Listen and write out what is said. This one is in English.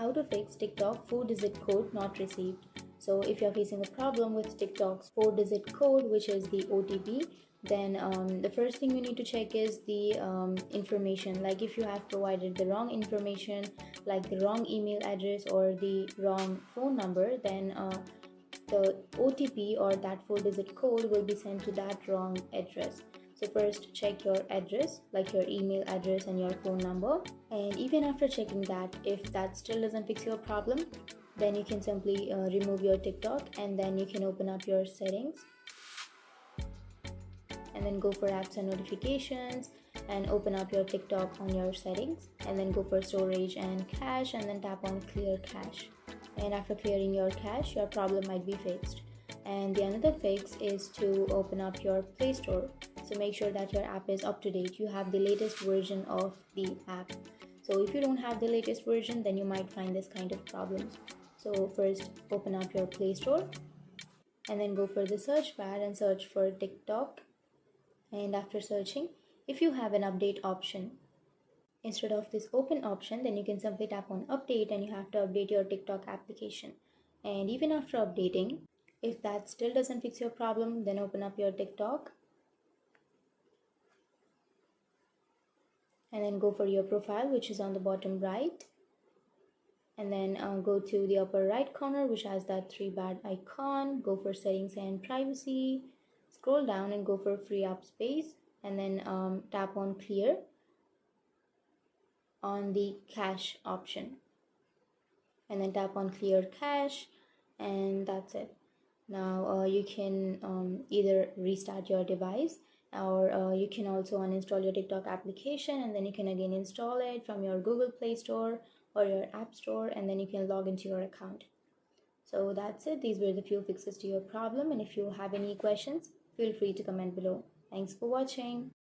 How to fix TikTok 4-digit code not received. So if you're facing a problem with TikTok's 4-digit code, which is the OTP, then the first thing you need to check is the information. Like if you have provided the wrong information, like the wrong email address or the wrong phone number, then the OTP or that 4-digit code will be sent to that wrong address. So first check your address, like your email address and your phone number. And even after checking that, if that still doesn't fix your problem, then you can simply remove your TikTok, and then you can open up your settings and then go for apps and notifications and open up your TikTok on your settings, and then go for storage and cache, and then tap on clear cache. And after clearing your cache, your problem might be fixed. And the another fix is to open up your Play Store. So make sure that your app is up to date. You have the latest version of the app. So if you don't have the latest version, then you might find this kind of problems. So first open up your Play Store and then go for the search bar and search for TikTok. And after searching, if you have an update option, instead of this open option, then you can simply tap on update, and you have to update your TikTok application. And even after updating, if that still doesn't fix your problem, then open up your TikTok and then go for your profile, which is on the bottom right, and then go to the upper right corner, which has that 3-bar icon. Go for settings and privacy, scroll down and go for free app space, and then tap on clear on the cache option, and then tap on clear cache, and that's it. Now you can either restart your device, or you can also uninstall your TikTok application, and then you can again install it from your Google Play Store or your App Store, and then you can log into your account. So that's it. These were the few fixes to your problem, and if you have any questions, feel free to comment below. Thanks for watching.